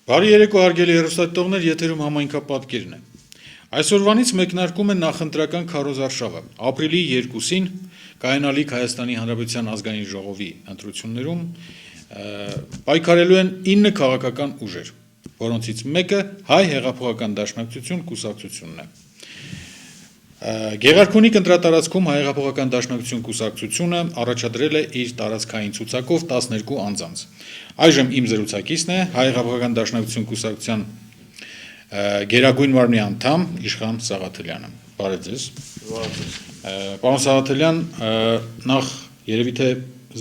Բարի երեկո հարգելի հեռուստադիտողներ, եթերում համայնքապատկերն է։ Այսօրվանից մեկնարկում է նախընտրական քարոզարշավը։ Ապրիլի 2-ին կայանալիք Հայաստանի Հանրապետության ազգային ժողովի ընտրություններում պայքարելու են 9 քաղաքական ուժեր, որոնցից մեկը Հայ հեղափոխական դաշնակցություն կուսակցությունն է։ Գեղարքունիք ընտրատարածքում Հայ հեղափոխական դաշնակցություն կուսակցությունը առաջադրել է իր տարածքային ցուցակով 12 անձանց։ Այժմ իմ զրուցակիցն է Հայ հեղափոխական դաշնակցություն կուսակցության գերագույն մարմնի անդամ Իշխան Սաղաթելյանը։ Բարև ձեզ։ Պարոն Սաղաթելյան, նախ երևի թե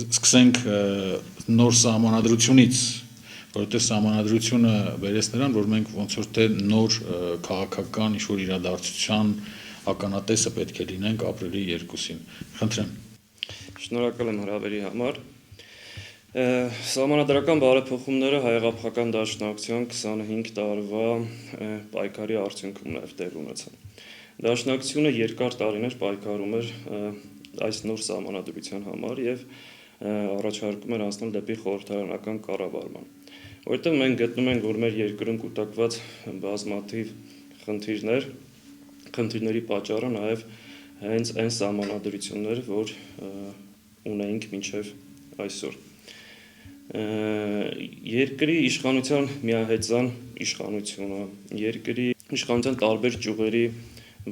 սկսենք նոր սահմանադրությունից, որովհետև սահմանադրությունը բերեց նրան, որ մենք ոնց որ թե նոր քաղաքական ինչ-որ իրադարձության ականատեսը պետք է լինենք ապրիլի 2-ին։ Խնդրեմ։ Շնորհակալ եմ հրավերի համար։ Սահմանադրական բարեփոխումները Հայ հեղափոխական դաշնակցության 25 տարվա պայքարի արդյունքում նաև տեղ ունեցան։ Դաշնակցությունը երկար տարիներ պայքարում էր այս նոր սահմանադրության համար եւ առաջարկում էր անցնել դեպի խորհրդարանական կառավարման։ Որովհետեւ մենք գտնում ենք, որ մեր երկրում կուտակված բազմաթիվ խնդիրների պատճառը նաև հենց այն սահմանադրություններ, որ ունեինք մինչև այսօր։ Երկրի իշխանության միահեծան իշխանությունը, երկրի իշխանության տարբեր ճյուղերի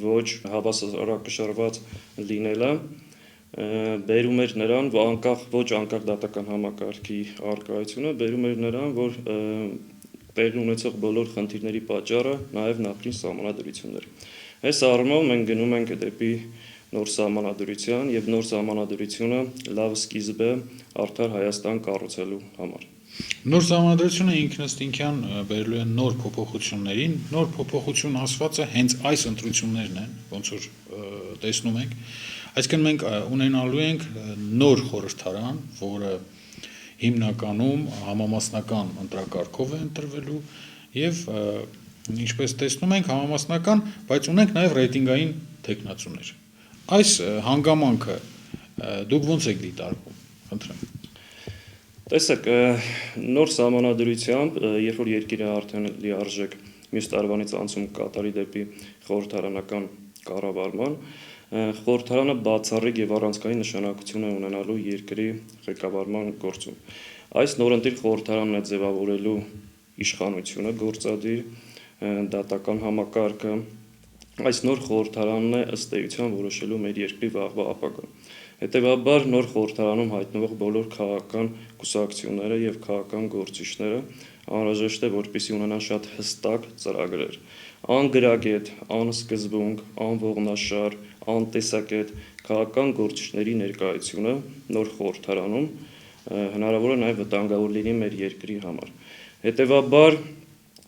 ոչ հավասարակշռված լինելը բերում էր նրան, ոչ անկախ դատական համակարգի առկայությունը, բերում էր նրան, որ տեղի ունեցող բոլոր խնդիրների պատճառը նաև նախկին սահմանադրություններ։ Այս առումով մենք գնում ենք դեպի նոր սահմանադրության եւ նոր սահմանադրությունը լավ սկիզբ է արդար Հայաստան կառուցելու համար։ Նոր սահմանադրությունը ինքնըստինքյան բերելու է նոր փոփոխություններին, նոր փոփոխություն ասվածը հենց այս ընտրություններն են, ոնց որ տեսնում ենք, այսինքն մենք ունենալու ենք նոր խորհրդարան, որը հիմնականում համամասնական ընտրակարգով է ընտրվելու եւ ինչպես տեսնում ենք համամասնական, բայց ունենք նաեւ ռեյտինգային թեկնածուներ։ Այս հանգամանքը դուք ոնց եք դիտարկում, խնդրեմ։ Տեսեք, նոր սահմանադրությամբ, երբ որ երկիրը արդեն լիարժեք մյուս տարվանից անցում կատարի դեպի խորհրդարանական կառավարման, խորհրդարանը բացառիկ եւ առանցքային նշանակություն է ունենալու երկրի ղեկավարման գործում։ Այս նորընտիր խորհրդարանն է ձևավորելու իշխանությունը, գործադիր դատական համակարգը, այս նոր խորհրդարանն է ըստ էության որոշելու մեր երկրի վաղվա ապագան։ Հետևաբար նոր խորհրդարանում հայտնվող բոլոր քաղաքական կուսակցությունները եւ քաղաքական գործիչները անհրաժեշտ է որպեսզի ունենան շատ հստակ ծրագրեր, անգրագետ, անսկզբունք, անողնաշար, անտեսակետ քաղաքական գործիչների ներկայությունը նոր խորհրդարանում հնարավոր է նաեւ վտանգավոր լինի մեր երկրի համար։ Հետևաբար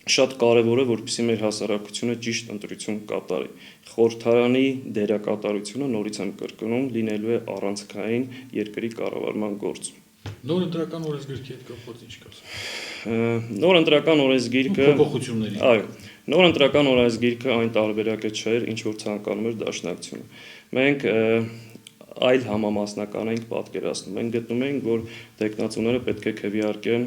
շատ կարևոր է, որպեսզի մեր հասարակությունը ճիշտ ընտրություն կատարի։ Խորհրդարանի դերակատարությունը, նորից եմ կրկնում, լինելու է առանցքային երկրի կառավարման գործում։ Նոր ընտրական օրենսգիրքի հետ կապված ինչ կասեք։ Նոր ընտրական օրենսգիրքը փոփոխությունների։ Այո, նոր ընտրական օրենսգիրքը այն տարբերակը չէր, ինչ որ ցանկանում էր դաշնակցությունը։ Մենք այլ համամասնական ենք պատկերացնում։ Մենք գտնում ենք, որ տեխնացուները պետք է քվեարկեն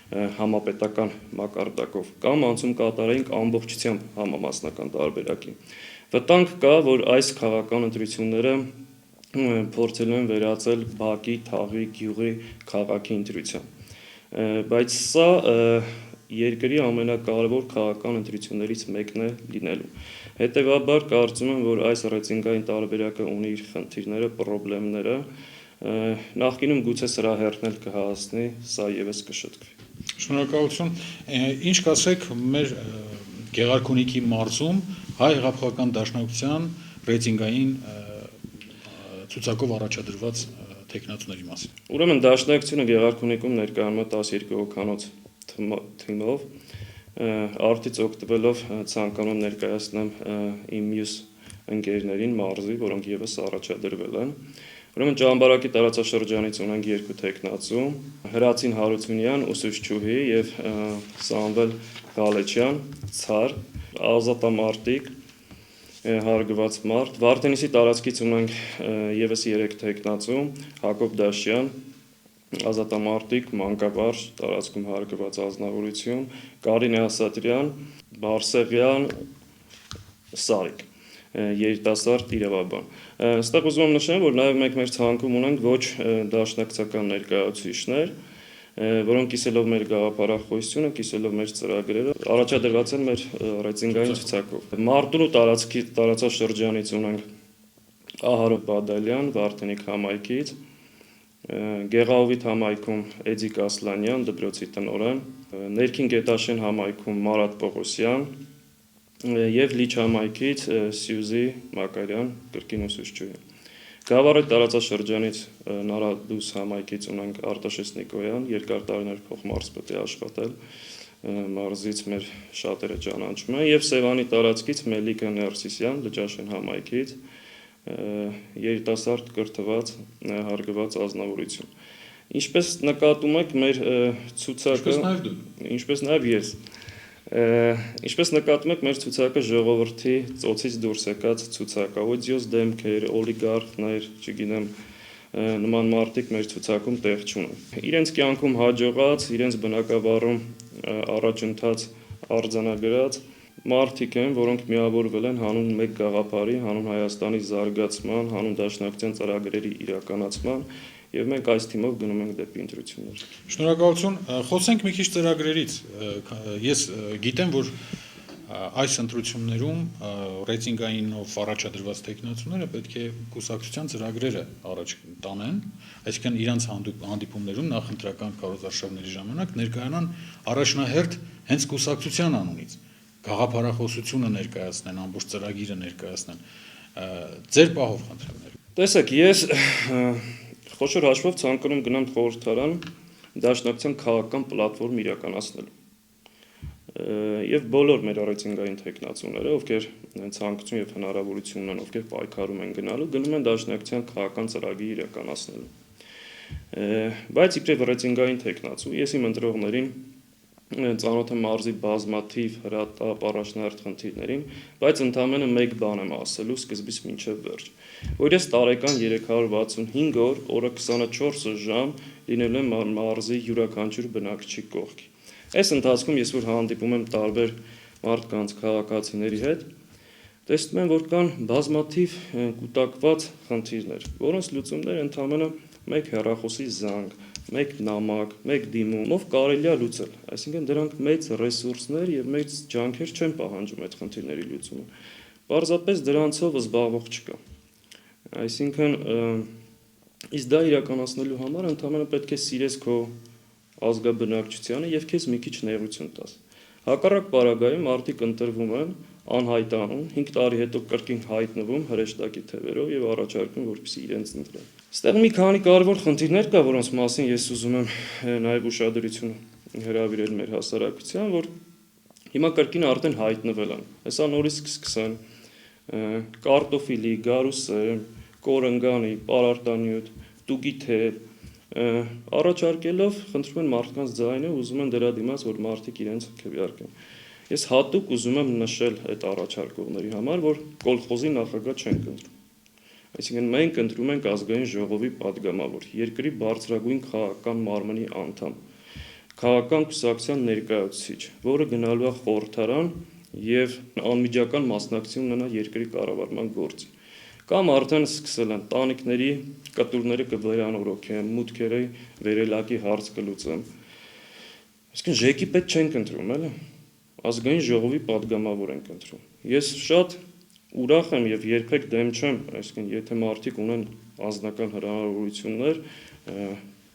համապետական մակարդակով կամ անցում կատարենք ամբողջությամբ համամասնական տարբերակի։ Վտանգ կա, որ այս քաղաքական ընտրությունները փորձելու են վերածել բակի, թաղի, գյուղի քաղաքի ընտրության։ Բայց սա երկրի ամենակարևոր քաղաքական ընտրություններից մեկն է լինելու։ Հետևաբար կարծում եմ, որ այս ռեյտինգային տարբերակը ունի իր խնդիրները, խնդիրները, նախկինում գուցե սրա հերթնել կհասնի, սա եւս կշտկվի։ Շնորհակալություն։ Ինչ կասեք մեր Գեղարքունիքի մարզում Հայ հեղափոխական դաշնակցության ռեյտինգային ցուցակով առաջադրված տեխնացուների մասին։ Ուրեմն դաշնակցությունը Գեղարքունիքում ներկայանում է 12 հոգանոց թիմով, արդից օգտվելով ցանկանում ներկայացնեմ իմ մյուս ընկերներին մարզի, որոնք եւս առաջադրվել են։ Ուրեմն Ճամբարակի տարածաշրջանից ունենք 2 տեխնացու, Հրացին Հարությունյան, ուսուցչուհի եւ Սամվել Գալեչյան, ցար, Ազատամարտիկ, հարգված մարդ։ Վարդենիսի տարածքից ունենք եւս 3 տեխնացու, Հակոբ Դաշյան, Ազատամարտիկ, Մանկավարժ, տարածքում հարգված ազնվորություն, Կարինե Ասատրյան, Բարսեղյան, Սարիկ, երիտասարդ իրավաբան։ Այստեղ ուզում եմ նշեմ, որ նաև մենք մեր ցանկում ունենք ոչ դաշնակցական ներկայացուցիչներ, որոնք կիսելով մեր գաղափարախոսությունը, կիսելով մեր ծրագրերը, առաջադրված են մեր ռեյտինգային ցուցակով։ Մարտունու տարածաշրջանից ունենք Ահարոն Բադալյան, Վարդենիկ համայնքից, Գեղահովիտ համայնքում Էդիկ Ասլանյան, դպրոցի տնօրեն, Ներքին Գետաշեն համայնքում Մարատ Պողոսյան եւ Լիչ համայնքից Սյուզի Մակարյան, կրկին ուսուցչուհի։ Գավառի տարածաշրջանից Նարադուս համայնքից ունենք Արտաշես Նիկոյան, երկար տարիներ փոխմարզպետ է աշխատել, մարզից մեր շատերը ճանաչում են, եւ Սևանի տարածքից Մելիքա Ներսիսյան, Լճաշեն համայնքից, երիտասարդ կրթված հարգված ազնվորություն։ Ինչպես նկատում եք, մեր ցուցակը, ինչպես նաև ես, ինչպես նկատում եք, մեր ցուցակը ժողովրդի ծոցից դուրս եկած ցուցակ է, օդիոս դեմքեր, օլիգարխներ, չգիտեմ, նման մարդիկ մեր ցուցակում տեղ չունեն։ Իրենց կյանքում հաջողած, իրենց բնակավարում առաջընթաց արձանագրած մարդիկ են, որոնք միավորվել են հանուն մեկ գաղափարի, հանուն Հայաստանի զարգացման, հանուն դաշնակցության ծրագրերի իրականացման, եւ մենք այս թիմով գնում ենք դեպի ընտրություններ։ Շնորհակալություն։ Խոսենք մի քիչ ծրագրերից։ Ես գիտեմ, որ այս ընտրություններում ռեյտինգայինով առաջադրված տեխնացուները պետք է կուսակցության ծրագրերը առաջ տանեն, այսինքն իրանց հանդիպումներում նախընտրական կարծրաշավների ժամանակ ներկայանան առաջնահերթ հենց կուսակցության անունից, գաղափարախոսությունը ներկայացնեն, ամբողջ ծրագիրը ներկայացնեն։ Ձեր պահով խնդրեմ։ Տեսեք, ես խոշոր հաշվով ցանկանում գնամ խորհրդարան դաշնակցության քաղաքական պլատֆորմ իրականացնելու։ Եվ բոլոր մեր ռեյտինգային տեխնացուները, ովքեր ցանկություն եւ հնարավորություն ունեն, ովքեր պայքարում են գնալու, գնում են դաշնակցության քաղաքական ծրագիր իրականացնելու։ Բայց իբրև ռեյտինգային տեխնացու, ես իմ ընտրողներին ծանոթ եմ մարզի բազմաթիվ հրատապ առաջնահերթ խնդիրներին, բայց ընդամենը մեկ բան եմ ասելու սկզբից մինչև վերջ, որ ես տարեկան 365 օր, օրը 24 ժամ լինելու եմ մարզի յուրաքանչյուր բնակչի կողքի։ Այս ընթացքում ես որ հանդիպում եմ տարբեր մարդկանց, քաղաքացիների հետ, տեսնում եմ, որ կան բազմաթիվ կուտակված խնդիրներ, որոնց լուծումները ընդամենը մեկ հեռախոսի զանգ, մեկ նամակ, մեկ դիմումով կարելի է լուծել։ Այսինքն դրանք մեծ ռեսուրսներ եւ մեծ ջանքեր չեն պահանջում այդ խնդիրների լուծումը։ Պարզապես դրանցով զբաղվող չկա։ Այսինքն իսկ դա իրականացնելու համար ընդհանրապես պետք է սիրես քո ազգաբնակչությանը եւ քեզ մի քիչ նեղություն տաս։ Հակառակ պարագայում մարդիկ ընտրվում են անհայտանում, 5 տարի հետո կրկին հայտնվում հրեշտակի թևերով եւ առաջարկում, որպեսզի իրենց ընտրեն։ Այստեղ մի քանի կարևոր խնդիրներ կա, որոնց մասին ես ուզում եմ նաեւ ուշադրություն հրավիրել մեր հասարակության, որ հիմա կրկին արդեն հայտնվել են։ Հեսա նորից կսկսեն կարտոֆիլի, գարուսեմ, կորնգանի, պարարտանյութ, տուգի թել առաջարկելով խնդրում են մարդկանց ձայնը, ուզում են դրա դիմաց, որ մարդիկ իրենց քվեարկեն։ Ես հատուկ ուզում եմ նշել այդ առաջարկողների համար, որ կոլխոզի նախագահ չենք ընտրում։ Այսինքն մենք ընտրում ենք ազգային ժողովի падգամավոր, երկրի բարձրագույն քաղաքական մարմնի անդամ, քաղաքական կուսակցության ներկայացուցիչ, որը գնալու է խորհրդարան եւ անմիջական մասնակցություն ունենա երկրի կառավարման գործին։ Կամ արդեն սկսել են տանիքների կտուրները կվերանորոգեն, մուտքերի վերելակի հարց կլուծեն։ Այսինքն ժեկի պետք չենք ընտրում, էլի։ Ազգային ժողովի падգամավոր ենք ընտրում։ Ես շատ ուրախ եմ եւ երբեք դեմ չեմ, այսինքն եթե մարդիկ ունեն անձնական հնարավորություններ,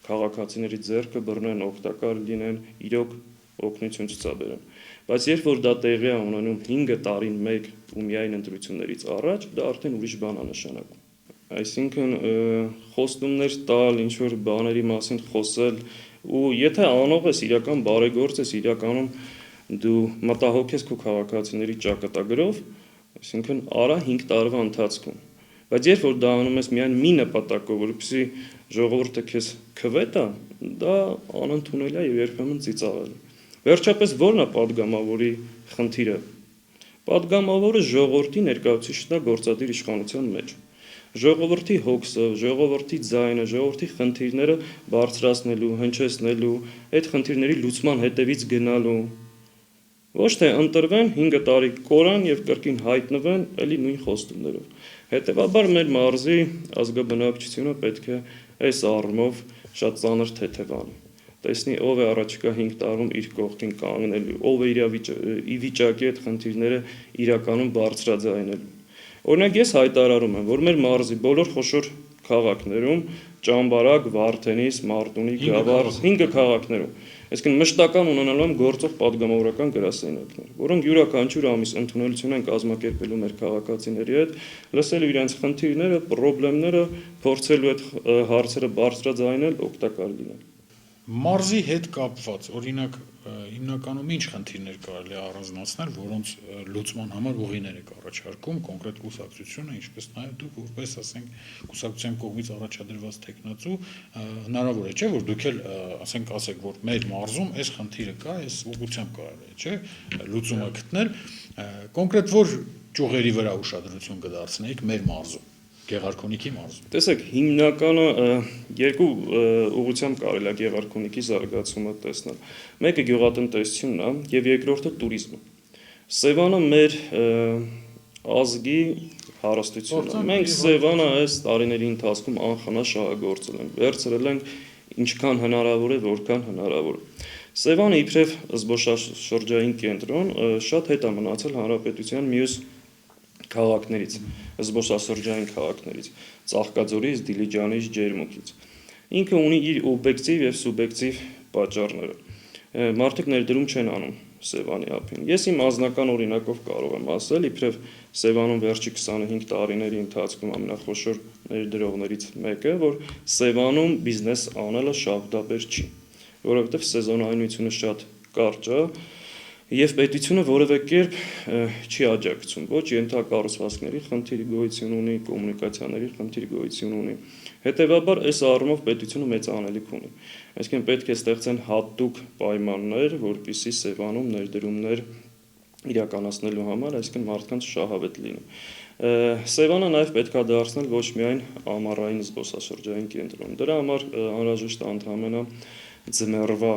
քաղաքացիների ձեռքը բռնեն, օգտակար լինեն, իրոք օգնություն ցուցաբերեն։ Բայց երբ որ դա տեղի է ունենում 5 տարին մեկ ու միայն ընտրություններից առաջ, դա արդեն ուրիշ բան է նշանակում։ Այսինքն խոստումներ տալ, ինչ որ բաների մասին խոսել, ու եթե անող ես, իրական բարեգործ ես, իրականում դու մտահոգ ես քո քաղաքացիների ճակատագրով, այսինքն արա 5 տարվա ընթացքում։ Բայց երբ որ դա անում ես միայն մի նպատակով, որպեսզի ժողովուրդը քեզ քվե տա, դա անընդունել է եւ երբեմն ծիծաղել։ Վերջապես ո՞րն է падգամավորի խնդիրը։ Падգամավորը ժողովրդի ներկայացուցիչն է գործադիր իշխանության մեջ։ Ժողովրդի հոգսը, ժողովրդի ձայնը, ժողովրդի խնդիրները բարձրացնելու, հնչեցնելու, այդ խնդիրների լուծման հետևից գնալու։ Ոչ թե ընտրվեն 5 տարի կորան եւ կրկին հայտնվեն էլի նույն խոստումներով։ Հետևաբար մեր մարզի ազգաբնակչությունը պետք է այս առումով շատ ծանր թեթևանի։ Տեսնի ով է առաջիկա 5 տարում իր կողքին կանգնելու, ով է ի վիճակի այդ խնդիրները իրականում բարձրաձայնելու։ Օրինակ ես հայտարարում եմ, որ մեր մարզի բոլոր խոշոր քաղաքներում Ճամբարակ, Վարդենիս, Մարտունի, Գավառ 5 քաղաքներում այսինքն մշտական ունենալու են գործող падգամավորական գրասենյակներ, որոնք յուրաքանչյուր ամիս ընդունելություն են կազմակերպելու մեր քաղաքացիների հետ, լսելու իրենց խնդիրները, խնդիրները, փորձելու այդ հարցերը բարձրաձայնել, օգտակար լինել։ Մարզի հետ կապված, օրինակ, հիմնականում ինչ խնդիրներ կարելի է առանձնացնել, որոնց լուծման համար ուղիներ եք առաջարկում, կոնկրետ կուսակցությունը, ինչպես նաև դուք որպես, ասենք, կուսակցության կողմից առաջադրված տեխնացու, հնարավոր է, չէ, որ դուք էլ, ասենք, ասեք, որ մեր մարզում այս խնդիրը կա, այս ուղղությամբ կարելի է, չէ, լուծումը գտնել, կոնկրետ որ ճյուղերի վրա ուշադրություն կդարձնեիք մեր մարզում։ Գեղարքունիքի մարզում։ Տեսեք, հիմնականը երկու ուղղությամբ կարելի է Գեղարքունիքի զարգացումը տեսնել։ Մեկը գյուղատնտեսությունն է եւ երկրորդը туриզմը։ Սևանը մեր ազգի հարստությունն է։ Մենք Սևանը այս տարիների ընթացքում անխնա շահագործել ենք, վերցրել ենք ինչքան հնարավոր է, որքան հնարավոր է։ Սևանը իբրև զբոսաշրջային կենտրոն շատ հետ է մնացել հանրապետության մյուս քաղաքներից, զբոսաշրջային քաղաքներից, Ծաղկաձորից, Դիլիջանից, Ջերմուկից։ Ինքը ունի իր օբյեկտիվ եւ սուբյեկտիվ պատճառները։ Մարդիկ ներդրում չեն անում Սևանի ափին։ Ես իմ անձնական օրինակով կարող եմ ասել, իբրև Սևանում վերջի 25 տարիների ընթացքում ամենախոշոր ներդրողներից մեկը, որ Սևանում բիզնես անելը շահութաբեր չի, որովհետեւ սեզոնայնությունը շատ կարճ է։ Եվ պետությունը որևէ կերպ չի աջակցում, ոչ ենթակառուցվածքների խնդիր գոյություն ունի, կոմունիկացիաների խնդիր գոյություն ունի։ Հետևաբար այս առումով պետությունը մեծ անելիք ունի։ Այսինքն պետք է ստեղծեն հատուկ պայմաններ, որպեսզի Սևանում ներդրումներ իրականացնելու համար, այսինքն մարդկանց շահավետ լինի։ Սևանը նաև պետք է դարձնել ոչ միայն ամառային զբոսաշրջային կենտրոն։ Դրա համար անհրաժեշտ է ընդհանրապես ձմեռվա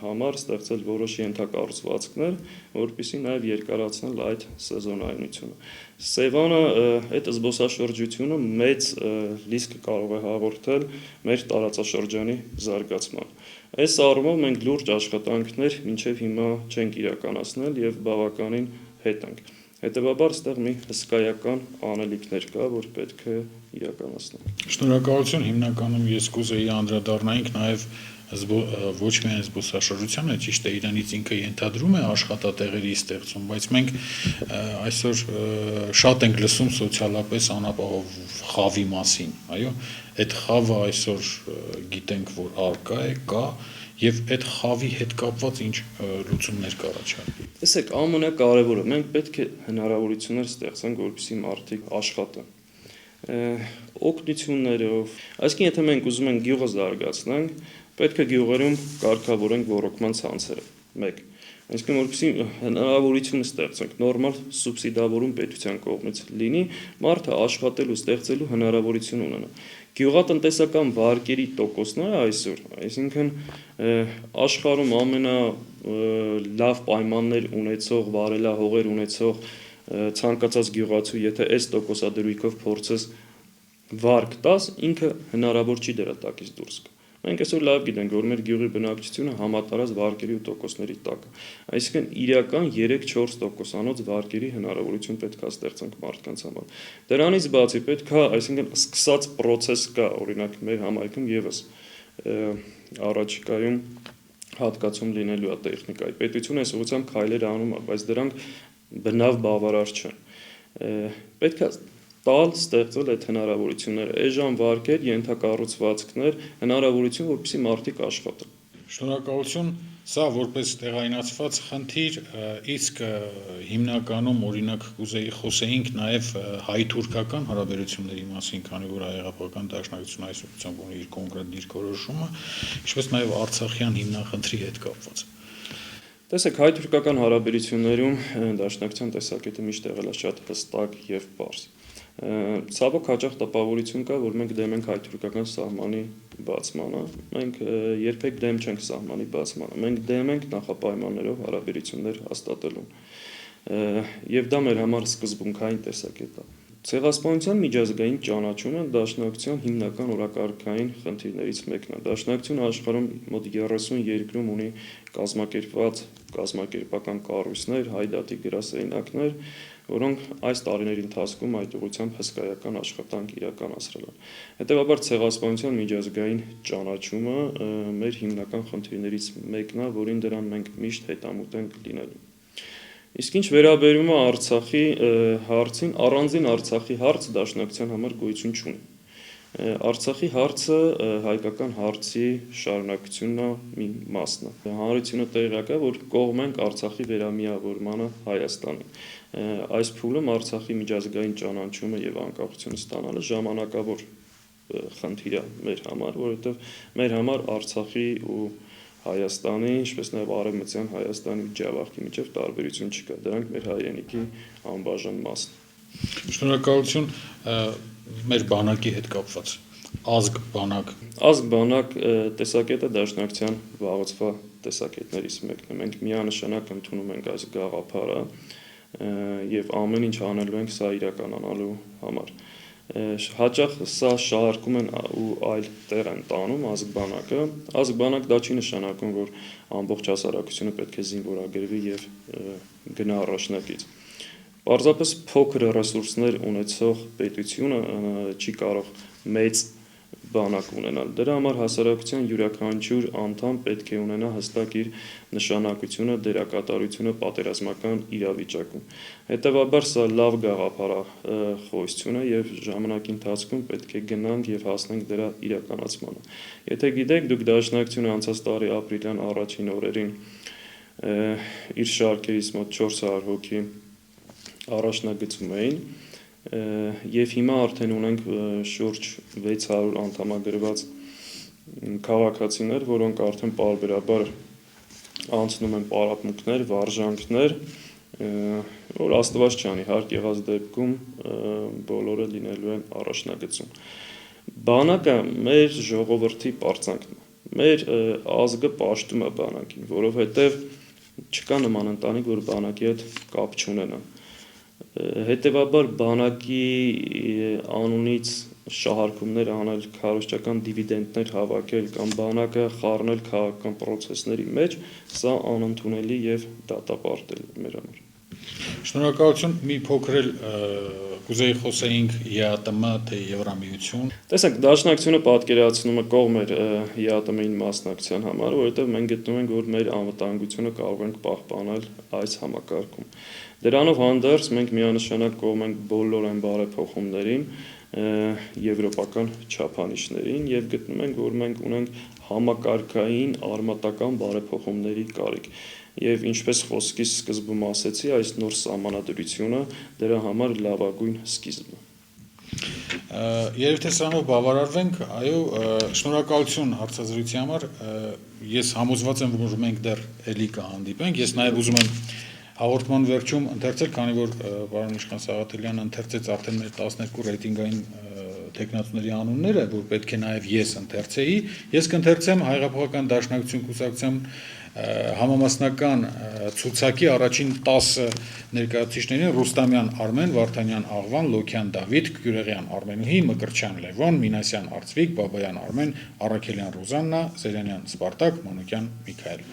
համար ստեղծել որոշ ենթակառուցվածքներ, որպեսզի նաև երկարացնել այդ սեզոնայնությունը։ Սևանը այդ զբոսաշրջությունը մեծ լիցք կարող է հաղորդել մեր տարածաշրջանի զարգացման։ Այս առումով մենք լուրջ աշխատանքներ մինչև հիմա չենք իրականացնել եւ բավականին հետ ենք։ Հետևաբար ստեղ մի հսկայական անելիքներ կա, որ պետք է իրականացնենք։ Շնորհակալություն, հիմնականում ես կուզեի անդրադառնայինք նաև ոչ միայն զբոսաշրջությանը, ճիշտ է, իրանից ինքը ենթադրում է աշխատատեղերի ստեղծում, բայց մենք այսօր շատ ենք լսում սոցիալապես անապահով խավի մասին, այո, այդ խավը այսօր գիտենք, որ արկա է, կա, եւ այդ խավի հետ կապված ինչ լուծումներ կառաջարկվի։ Տեսեք, ամենակարևորը մենք պետք է հնարավորություններ ստեղծենք, որպեսզի մարդիկ աշխատեն։ Օգնություններով, այսինքն եթե մենք ուզում ենք գյուղը զարգացնենք, պետք է գյուղերում կարգավորենք ոռոգման ցանցերը։ 1. Այսինքն որպեսզի հնարավորություն ստեղծենք, նորմալ սուբսիդավորում պետության կողմից լինի, մարդը աշխատելու, ստեղծելու հնարավորություն ունենա։ Գյուղատնտեսական վարկերի տոկոսները այսօր, այսինքն աշխարհում ամենալավ պայմաններ ունեցող, վարելահողեր ունեցող ցանկացած գյուղացու, եթե այս տոկոսադրույքով փորձես վարկ տաս, ինքը հնարավոր չի դրա տակից դուրս գա։ Մենք այսօր լավ գիտենք, որ մեր գյուղի բնակչությունը համատարած վարկերի ու տոկոսների տակ է։ Այսինքն իրական 3-4%-անոց վարկերի հնարավորություն պետք է ստեղծենք մարդկանց համար։ Դրանից բացի պետք է, այսինքն սկսած process կա, օրինակ մեր համայնքում եւս առաջիկայում հատկացում լինելու է տեխնիկայի։ Պետությունը այս ուղղությամբ քայլեր անում է, բայց դրանք բնավ բավարար չեն։ Պետք է տալ ստեղծել այդ հնարավորությունները, էժան վարկեր, ենթակառուցվածքներ, հնարավորություն, որպեսզի մարդիկ աշխատեն։ Շնորհակալություն, սա որպես տեղայնացված խնդիր, իսկ հիմնականում օրինակ կուզեի խոսեինք նաև հայ-թուրքական հարաբերությունների մասին, քանի որ հայ-հեղափոխական դաշնակցությունը այս ուղղությամբ ունի իր կոնկրետ դիրքորոշումը, ինչպես նաև արցախյան հիմնախնդրի հետ կապված։ Տեսեք, հայ-թուրքական հարաբերություններում դաշնակցության տեսակետը միշտ եղել է շատ հստակ եւ պարզ։ Ցավոք հաճախ տպավորություն կա, որ մենք դեմ ենք հայ-թուրքական սահմանի բացմանը, մենք երբեք դեմ չենք սահմանի բացմանը, մենք դեմ ենք նախապայմաններով հարաբերություններ հաստատելուն, եւ դա մեր համար սկզբունքային տեսակետ է։ Ցեղասպանության միջազգային ճանաչումը Դաշնակցության հիմնական օրակարգային խնդիրներից մեկն է։ Դաշնակցությունը աշխարհում մոտ 30 երկրում ունի կազմակերպված կազմակերպական կառույցներ, հայ դատի գրասենյակներ, որոնք այս տարիների ընթացքում այդ ուղղությամբ հսկայական աշխատանք իրականացրել են։ Հետևաբար ցեղասպանության միջազգային ճանաչումը մեր հիմնական խնդիրներից մեկն է, որին դրան մենք միշտ հետամուտ ենք լինելու։ Իսկ ինչ վերաբերում է Արցախի հարցին, առանձին Արցախի հարց Դաշնակցության համար գոյություն չունի։ Արցախի հարցը հայկական հարցի շարունակությունն է, մի մասն է։ Հանրությունը տեղյակ է, որ կողմ ենք Արցախի վերամիավորմանը Հայաստանին։ Այս փուլում Արցախի միջազգային ճանաչումը եւ անկախությունը ստանալը ժամանակավոր խնդիր է մեր համար, որովհետեւ մեր համար Արցախի ու Հայաստանի, ինչպես նաև Արևմտյան Հայաստանի ու Ջավախքի միջև տարբերություն չկա, դրանք մեր հայրենիքի անբաժան մասն են։ Շնորհակալություն մեր բանակի հետ կապված։ Ազգ բանակ տեսակետը Դաշնակցության վաղուց տեսակետներից մեկն է։ Մենք միանշանակ ընդունում ենք այս գաղափարը եւ ամեն ինչ անելու ենք սա իրականանալու համար։ Հաճախ սա շահարկում են ու այլ տեղ են տանում ազգ բանակը։ Ազգ բանակ դա չի նշանակում, որ ամբողջ հասարակությունը պետք է զինվորագրվի եւ գնա առաջնակից։ Պարզապես փոքր ռեսուրսներ ունեցող պետությունը չի կարող մեծ բանակ ունենալ։ Դրա համար հասարակության յուրաքանչյուր անդամ պետք է ունենա հստակ իր նշանակությունը, դերակատարությունը պատերազմական իրավիճակում։ Հետևաբար սա լավ գաղափար է խոհությունը եւ ժամանակի ընթացքում պետք է գնանք եւ հասնենք դրա իրականացմանը։ Եթե գիտեք, դուք Դաշնակցությունը անցած տարի ապրիլյան առաջին օրերին իր շարքերից մոտ 400 հոգի առաջնագծում էին եւ հիմա արդեն ունենք շուրջ 600 անդամագրված քաղաքացիներ, որոնք արդեն պարբերաբար անցնում են պարապմունքներ, վարժանքներ, որ Աստված չանի, հարկ եղած դեպքում բոլորը լինելու են առաջնագծում։ Բանակը մեր ժողովրդի պարծանքն է։ Մեր ազգը պաշտում է բանակին, որովհետեւ չկա նման ընտանիք, որ բանակի հետ կապ չունենա։ Հետևաբար բանակի անունից շահարկումներ անել, քարոզչական դիվիդենդներ հավաքել կամ բանակը խառնել քաղաքական պրոցեսների մեջ, սա անընդունելի եւ դատապարտել մեր համար։ Շնորհակալություն, մի փոքր էլ կուզեի խոսեինք ԵԱՏՄ թե Եվրամիություն։ Տեսեք, Դաշնակցությունը պատկերացնում է կողմ էր ԵԱՏՄ-ին մասնակցության համար, որովհետեւ մենք գտնում ենք, որ մեր անվտանգությունը կարող ենք պահպանել այս համակարգում։ Դրանով հանդերձ մենք միանշանակ կողմ ենք բոլոր այն բարեփոխումներին, եվրոպական չափանիշներին եւ գտնում ենք, որ մենք ունենք համակարգային արմատական բարեփոխումների կարիք։ Եվ ինչպես խոսքի սկզբում ասեցի, այս նոր սահմանադրությունը դրա համար լավագույն սկիզբն է։ Երբ թե սրանով բավարարվենք, այո, շնորհակալություն հարցազրույցի համար։ Ես համոզված եմ, որ մենք դեռ էլի կհանդիպենք։ Ես նաև ուզում եմ հաղորդման վերջում ընթերցել, քանի որ պարոն Իշխան Սաղաթելյանը ընթերցեց արդեն մեր 12 ռեյտինգային տեխնացուների անունները, որ պետք է նաև ես ընթերցեի, ես կընթերցեմ Հայ-Հեղափոխական Դաշնակցություն կուսակցության համամասնական ցուցակի առաջին 10 ներկայացուցիչներին Ռուստամյան Արմեն, Վարդանյան Աղվան, Լոքյան Դավիթ, Գյուրեղյան Արմենուհի, Մկրտչյան Լևոն, Մինասյան Արծվիկ, Բաբայան Արմեն, Առաքելյան Ռուզաննա, Սերյանյան Սպարտակ, Մանուկյան Միքայել։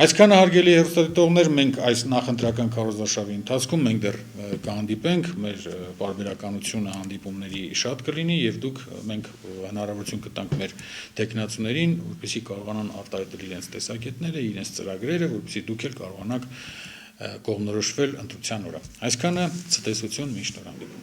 Այսքանը հարգելի հեռուստադիտողներ, մենք այս նախընտրական քարոզարշավի ընթացքում մենք դեռ կհանդիպենք, մեր պարբերականությունը հանդիպումների շատ կլինի եւ դուք մենք հնարավորություն կտանք մեր տեխնացուներին, որպեսզի կարողանան արտահայտել իրենց տեսակետները, իրենց ծրագրերը, որպեսզի դուք էլ կարողանաք կողմնորոշվել ընտրության օրը։ Այսքանը ցտեսություն, միշտ նոր հանդիպում։